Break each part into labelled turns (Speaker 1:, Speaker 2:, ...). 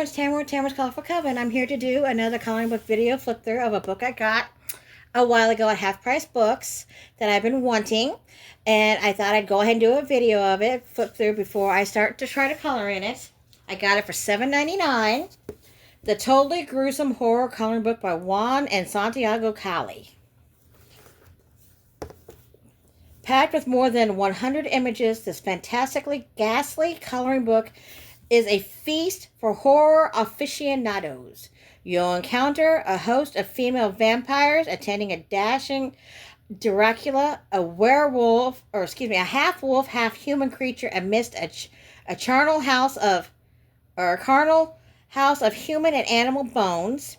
Speaker 1: It's Tamara with Tamara's Colorful Coven. I'm here to do another coloring book video flip through of a book I got a while ago at Half Price Books that I've been wanting. And I thought I'd go ahead and do a video of it, flip through before I start to try to color in it. I got it for $7.99. The Totally Gruesome Horror Coloring Book by Juan and Santiago Calle. Packed with more than 100 images, this fantastically ghastly coloring book is a feast for horror aficionados. You'll encounter a host of female vampires attending a dashing Dracula, a werewolf, a half-wolf, half-human creature amidst a charnel house of, or a carnal house of human and animal bones.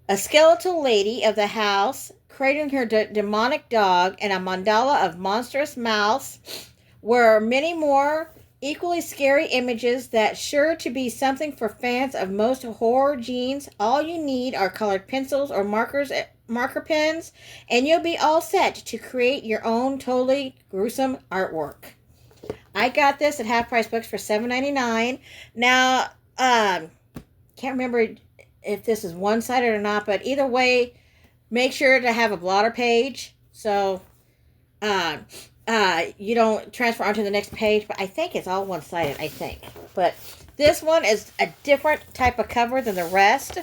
Speaker 1: A skeletal lady of the house cradling her demonic dog, and a mandala of monstrous mouths, were many more equally scary images that sure to be something for fans of most horror genes. All you need are colored pencils or marker pens, and you'll be all set to create your own totally gruesome artwork. I got this at Half Price Books for $7.99. Now, can't remember if this is one-sided or not, but either way, make sure to have a blotter page so you don't transfer onto the next page. But I think it's all one-sided, I think. But this one is a different type of cover than the rest.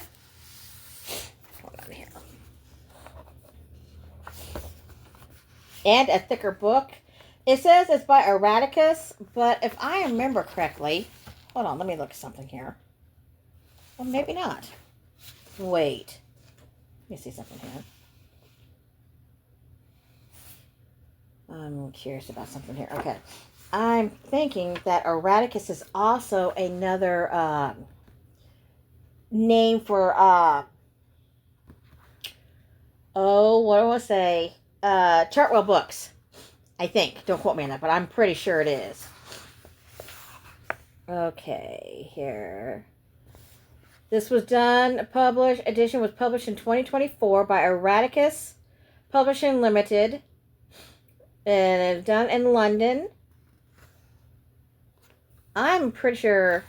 Speaker 1: Hold on here. And a thicker book. It says it's by Erraticus, but if I remember correctly, hold on, let me look at something here. Well, maybe not. Wait. Let me see something here. I'm curious about something here. Okay. I'm thinking that Erraticus is also another name for, what do I want to say? Chartwell Books. I think. Don't quote me on that, but I'm pretty sure it is. Okay, here. This was edition was published in 2024 by Erraticus Publishing Limited. And it's done in London. I'm pretty sure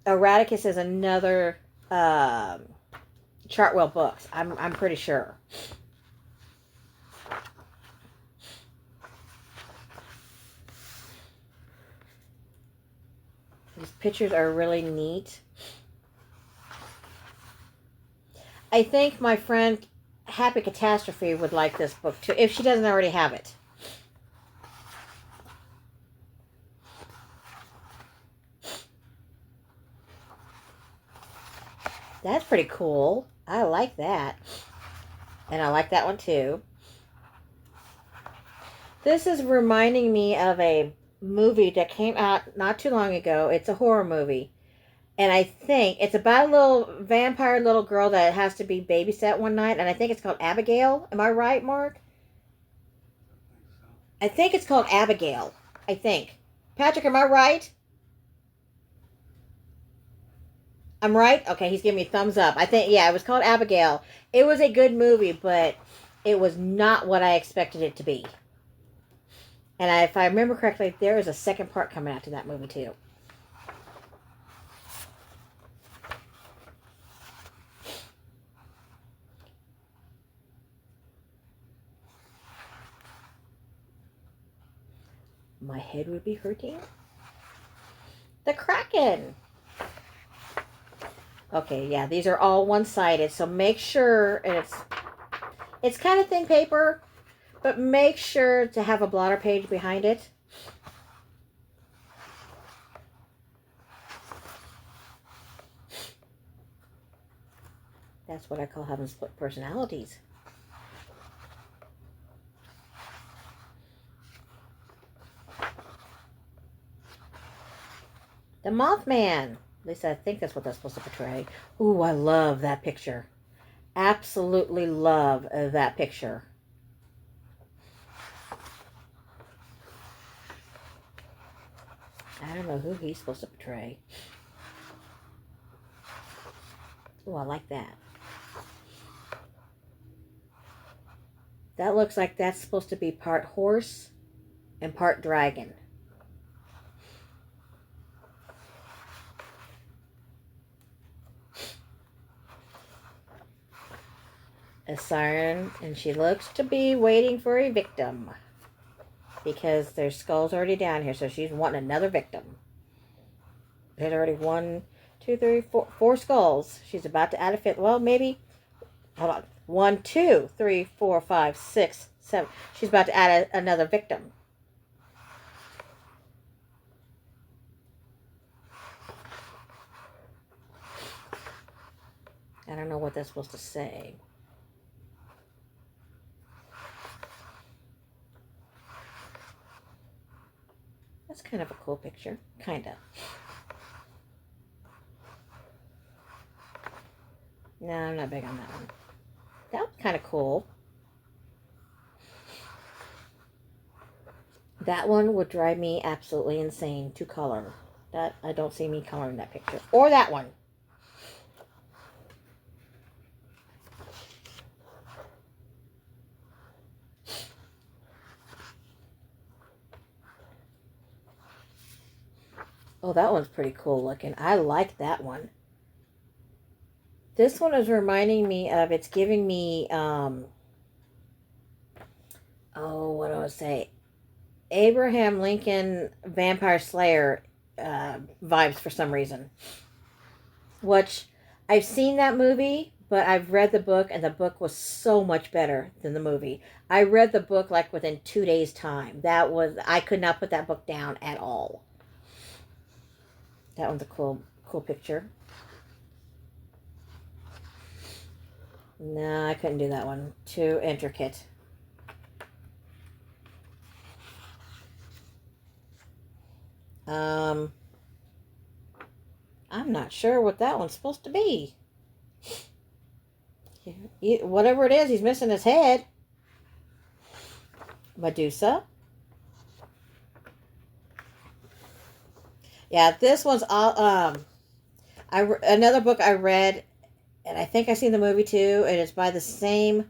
Speaker 1: Erraticus is another Chartwell Books. I'm pretty sure. These pictures are really neat. I think my friend Happy Catastrophe would like this book too, if she doesn't already have it. That's pretty cool. I like that. And I like that one too. This is reminding me of a movie that came out not too long ago. It's a horror movie. And I think it's about a little vampire little girl that has to be babysat one night. And I think it's called Abigail. Am I right, Mark? I think it's called Abigail. I think. Patrick, am I right? I'm right? Okay, he's giving me a thumbs up. I think, yeah, it was called Abigail. It was a good movie, but it was not what I expected it to be. And if I remember correctly, there is a second part coming out to that movie, too. My head would be hurting. The Kraken. Okay, yeah, these are all one-sided, so make sure, and it's kind of thin paper, but make sure to have a blotter page behind it. That's what I call having split personalities. The Mothman. At least I think that's what that's supposed to portray. Ooh, I love that picture. Absolutely love that picture. I don't know who he's supposed to portray. Ooh, I like that. That looks like that's supposed to be part horse and part dragon. a siren, and she looks to be waiting for a victim. Because there's skulls already down here, so she's wanting another victim. There's already 1, 2, 3, 4, 4 skulls. She's about to add a fifth. Well, maybe. Hold on. 1, 2, 3, 4, 5, 6, 7. She's about to add another victim. I don't know what that's supposed to say. That's kind of a cool picture. Kind of. No, I'm not big on that one. That was kind of cool. That one would drive me absolutely insane to color. That I don't see me coloring that picture. Or that one. Oh, that one's pretty cool looking. I like that one. This one is reminding me of, it's giving me, what do I say? Abraham Lincoln Vampire Slayer vibes for some reason. Which, I've seen that movie, but I've read the book, and the book was so much better than the movie. I read the book like within 2 days' time. I could not put that book down at all. That one's a cool picture. No, I couldn't do that one. Too intricate. I'm not sure what that one's supposed to be. Whatever it is, he's missing his head. Medusa. Yeah, this one's all. Another book I read, and I think I've seen the movie too, and it's by the same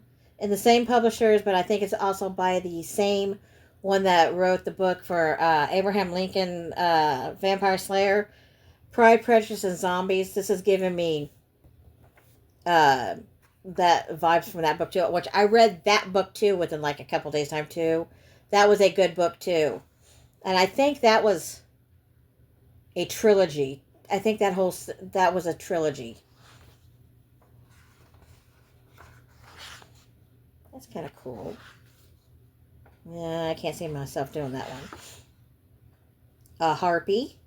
Speaker 1: publishers, but I think it's also by the same one that wrote the book for Abraham Lincoln Vampire Slayer, Pride, Prejudice, and Zombies. This is giving me that vibes from that book too, which I read that book too within like a couple days time too. That was a good book too, and I think that was a trilogy. I think that was a trilogy. That's kind of cool. Yeah, I can't see myself doing that one. A harpy.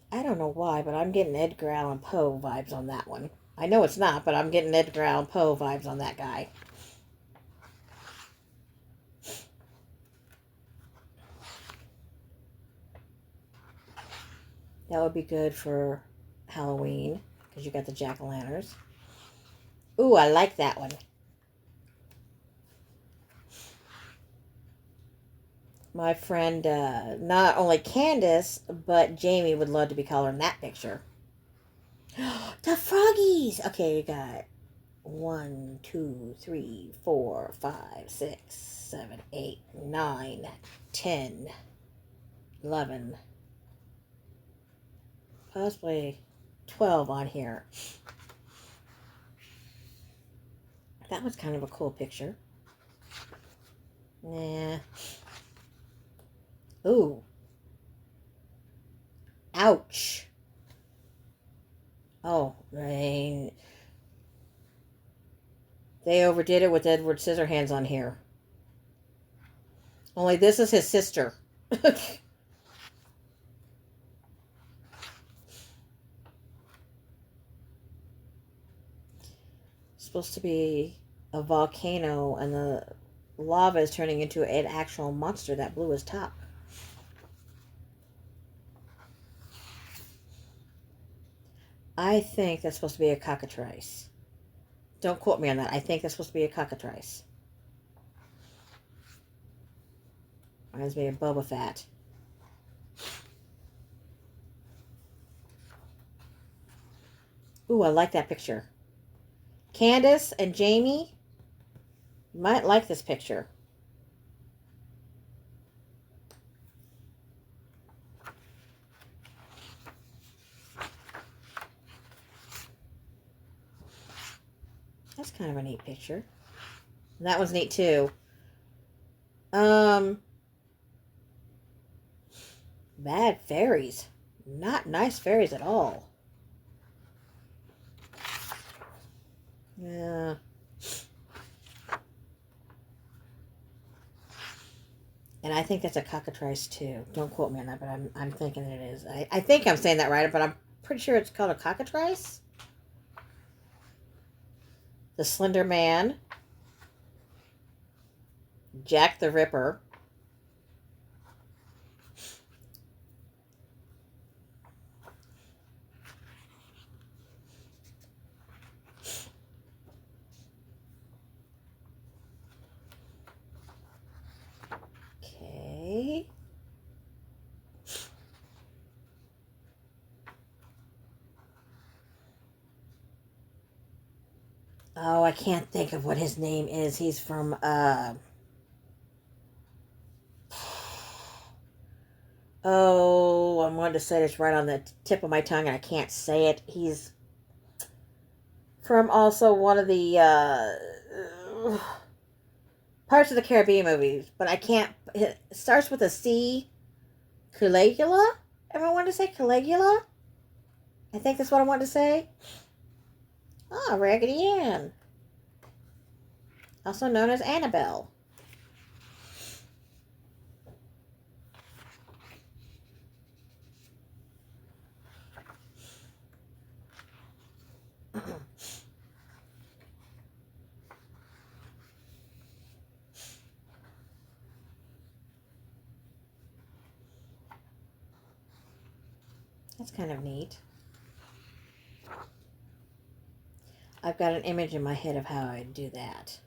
Speaker 1: I don't know why, but I'm getting Edgar Allan Poe vibes on that one. I know it's not, but I'm getting Edgar Allan Poe vibes on that guy. That would be good for Halloween, because you got the jack-o'-lanterns. Ooh, I like that one. My friend, not only Candace, but Jamie would love to be coloring that picture. The froggies! Okay, you got 1, 2, 3, 4, 5, 6, 7, 8, 9, 10, 11, possibly 12 on here. That was kind of a cool picture. Nah. Ooh. Ouch. Oh, they overdid it with Edward Scissorhands on here. Only this is his sister. Supposed to be a volcano, and the lava is turning into an actual monster that blew his top. I think that's supposed to be a cockatrice. Don't quote me on that. I think that's supposed to be a cockatrice. Reminds me of Boba Fett. Ooh, I like that picture. Candace and Jamie might like this picture. That's kind of a neat picture. And that one's neat too. Bad fairies. Not nice fairies at all. Yeah. And I think that's a cockatrice too. Don't quote me on that, but I'm thinking it is. I think I'm saying that right, but I'm pretty sure it's called a cockatrice. The Slender Man. Jack the Ripper. Okay. Oh, I can't think of what his name is. He's from, oh, I'm going to say this right on the tip of my tongue and I can't say it. He's from also one of the, Parts of the Caribbean movies, but I can't, it starts with a C. Caligula? Everyone want to say Caligula? I think that's what I want to say. Ah, Raggedy Ann. Also known as Annabelle. That's kind of neat. I've got an image in my head of how I'd do that.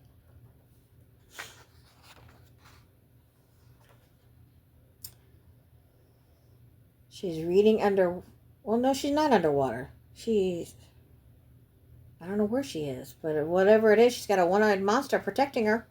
Speaker 1: She's reading under... Well, no, she's not underwater. She's... I don't know where she is, but whatever it is, she's got a one-eyed monster protecting her.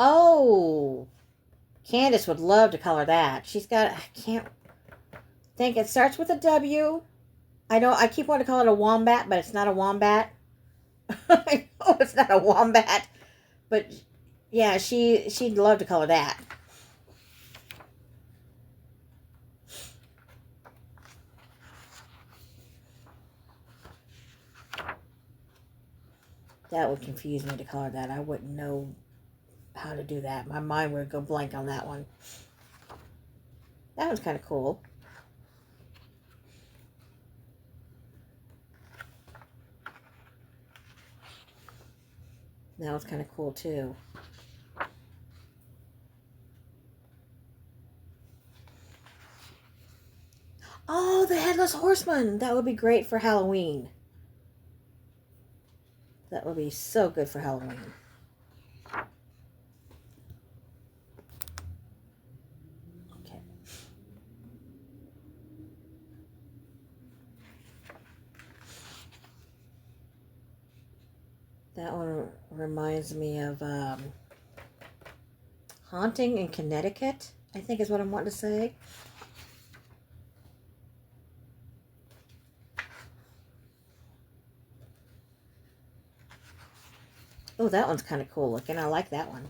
Speaker 1: Oh, Candace would love to color that. She's got, I can't think, it starts with a W. I keep wanting to call it a wombat, but it's not a wombat. I know it's not a wombat, but yeah, she'd love to color that. That would confuse me to color that. I wouldn't know how to do that. My mind would go blank on that one. That one's kind of cool. That one's kind of cool too. Oh, the Headless Horseman! That would be great for Halloween. That would be so good for Halloween. Okay. That one reminds me of Haunting in Connecticut, I think is what I'm wanting to say. Oh, that one's kind of cool looking. I like that one.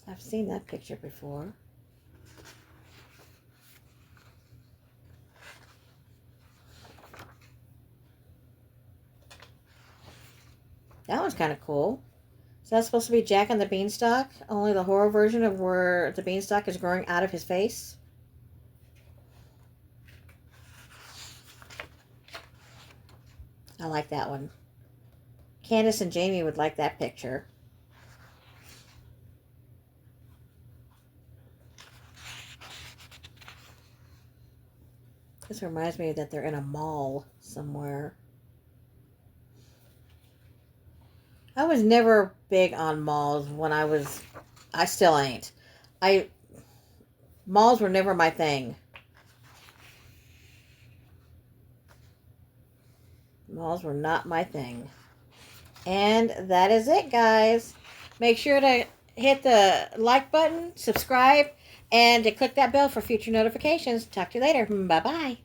Speaker 1: I've seen that picture before. That one's kind of cool. Is that supposed to be Jack and the Beanstalk? Only the horror version of where the beanstalk is growing out of his face? I like that one. Candace and Jamie would like that picture. This reminds me that they're in a mall somewhere. was never big on malls when I still ain't. Malls were never my thing. Malls were not my thing. And that is it, guys. Make sure to hit the like button, subscribe, and to click that bell for future notifications. Talk to you later. Bye-bye.